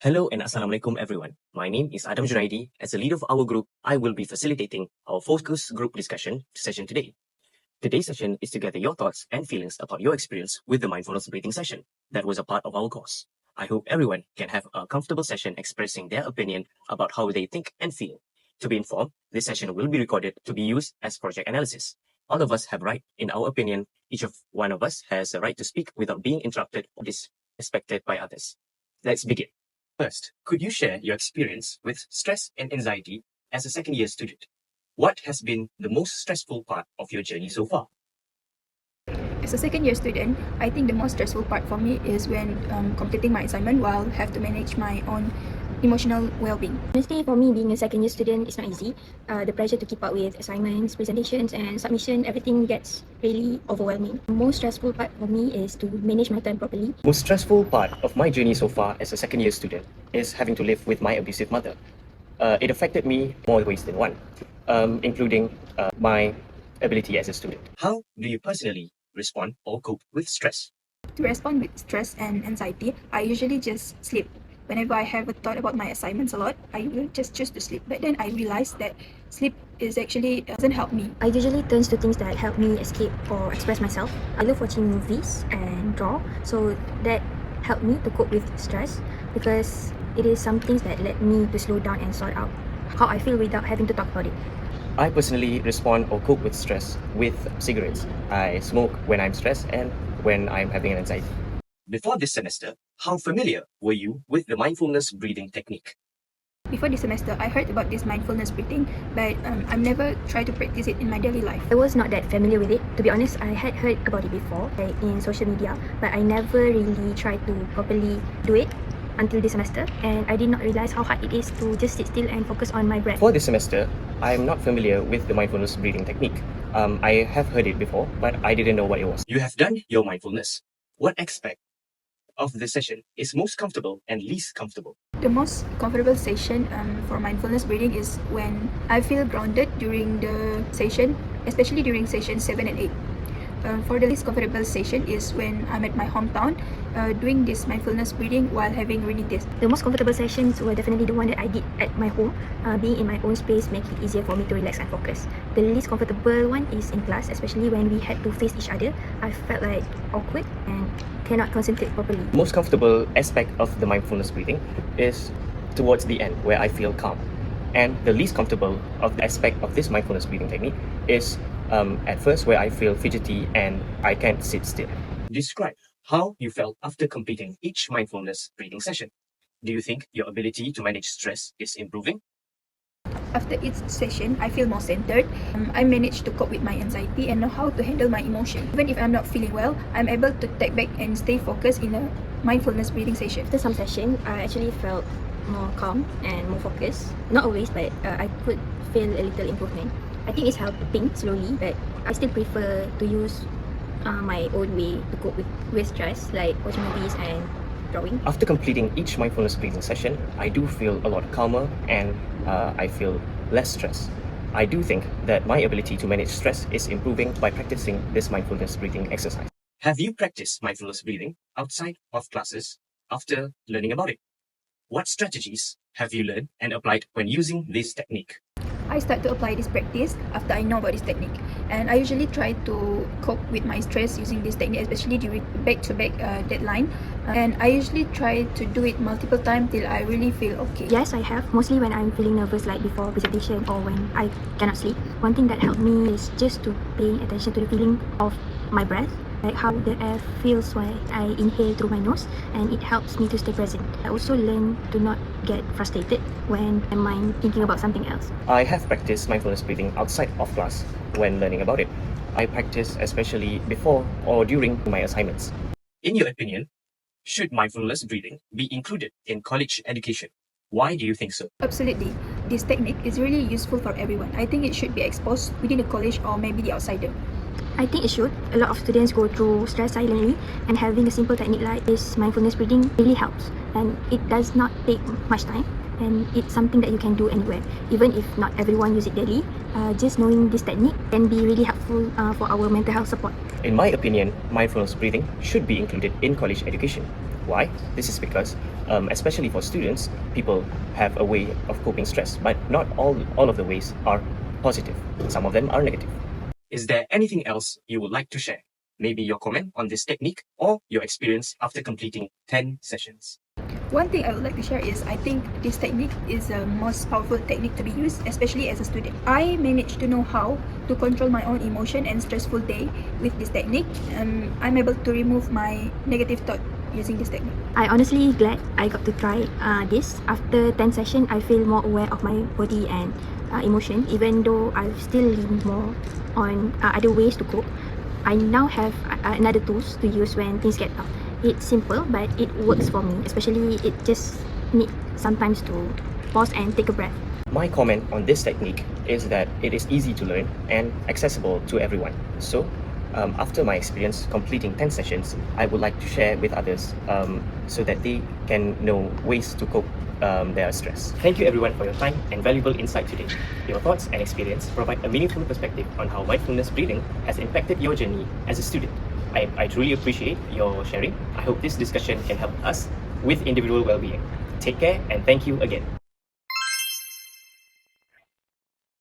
Hello and Assalamualaikum everyone. My name is Adam Junaidi. As the leader of our group, I will be facilitating our focus group discussion session today. Today's session is to gather your thoughts and feelings about your experience with the mindfulness breathing session that was a part of our course. I hope everyone can have a comfortable session expressing their opinion about how they think and feel. To be informed, this session will be recorded to be used as project analysis. All of us have right in our opinion. Each of one of us has a right to speak without being interrupted or disrespected by others. Let's begin. First, could you share your experience with stress and anxiety as a second-year student? What has been the most stressful part of your journey so far? As a second-year student, I think the most stressful part for me is when completing my assignment while have to manage my own emotional well-being. Honestly, for me, being a second-year student is not easy. The pressure to keep up with assignments, presentations, and submission, everything gets really overwhelming. The most stressful part for me is to manage my time properly. Most stressful part of my journey so far as a second-year student is having to live with my abusive mother. It affected me more ways than one, including my ability as a student. How do you personally respond or cope with stress? To respond with stress and anxiety, I usually just sleep. Whenever I have a thought about my assignments a lot, I will just choose to sleep. But then I realized that sleep is actually doesn't help me. I usually turn to things that help me escape or express myself. I love watching movies and draw, so that helped me to cope with stress because it is some things that led me to slow down and sort out how I feel without having to talk about it. I personally respond or cope with stress with cigarettes. I smoke when I'm stressed and when I'm having an anxiety. Before this semester, how familiar were you with the mindfulness breathing technique? Before this semester, I heard about this mindfulness breathing, but I've never tried to practice it in my daily life. I was not that familiar with it. To be honest, I had heard about it before, like in social media, but I never really tried to properly do it until this semester, and I did not realize how hard it is to just sit still and focus on my breath. For this semester, I'm not familiar with the mindfulness breathing technique. I have heard it before, but I didn't know what it was. You have done your mindfulness. What aspect of the session is most comfortable and least comfortable? The most comfortable session for mindfulness breathing is when I feel grounded during the session, especially during session 7 and 8. For the least comfortable session is when I'm at my hometown doing this mindfulness breathing while having rainy days. The most comfortable sessions were definitely the one that I did at my home. Being in my own space make it easier for me to relax and focus. The least comfortable one is in class, especially when we had to face each other. I felt like awkward and cannot concentrate properly. Most comfortable aspect of the mindfulness breathing is towards the end where I feel calm. And the least comfortable of the aspect of this mindfulness breathing technique is at first where I feel fidgety and I can't sit still. Describe how you felt after completing each mindfulness breathing session. Do you think your ability to manage stress is improving? After each session, I feel more centered. I manage to cope with my anxiety and know how to handle my emotion. Even if I'm not feeling well, I'm able to take back and stay focused in a mindfulness breathing session. After some session, I actually felt more calm and more focused. Not always, but I could feel a little improvement. I think it's helping slowly, but I still prefer to use my own way to cope with stress, like watching movies and drawing. After completing each mindfulness breathing session, I do feel a lot calmer and I feel less stressed. I do think that my ability to manage stress is improving by practicing this mindfulness breathing exercise. Have you practiced mindfulness breathing outside of classes after learning about it? What strategies have you learned and applied when using this technique? I start to apply this practice after I know about this technique, and I usually try to cope with my stress using this technique, especially during back-to-back deadline. And I usually try to do it multiple times till I really feel okay. Yes, I have. Mostly when I'm feeling nervous, like before presentation or when I cannot sleep. One thing that helped me is just to pay attention to the feeling of my breath, like how the air feels when I inhale through my nose, and it helps me to stay present. I also learn to not get frustrated when my mind thinking about something else. I have practiced mindfulness breathing outside of class when learning about it. I practice especially before or during my assignments. In your opinion, should mindfulness breathing be included in college education? Why do you think so? Absolutely. This technique is really useful for everyone. I think it should be exposed within the college or maybe the outsider. I think it should. A lot of students go through stress silently, and having a simple technique like this mindfulness breathing really helps. And it does not take much time, and it's something that you can do anywhere. Even if not everyone use it daily, just knowing this technique can be really helpful for our mental health support. In my opinion, mindfulness breathing should be included in college education. Why? This is because especially for students, people have a way of coping stress, but not all of the ways are positive. Some of them are negative. Is there anything else you would like to share? Maybe your comment on this technique or your experience after completing 10 sessions. One thing I would like to share is I think this technique is the most powerful technique to be used, especially as a student. I managed to know how to control my own emotion and stressful day with this technique. I'm able to remove my negative thought using this technique. I honestly glad I got to try this. After 10 session, I feel more aware of my body and emotion, even though I've still leaned more on other ways to cope. I now have another tools to use when things get tough. It's simple, but it works for me. Especially, it just need sometimes to pause and take a breath. My comment on this technique is that it is easy to learn and accessible to everyone. So, after my experience completing 10 sessions, I would like to share with others so that they can know ways to cope their stress. Thank you everyone for your time and valuable insight today. Your thoughts and experience provide a meaningful perspective on how mindfulness breathing has impacted your journey as a student. I truly appreciate your sharing. I hope this discussion can help us with individual well-being. Take care and thank you again.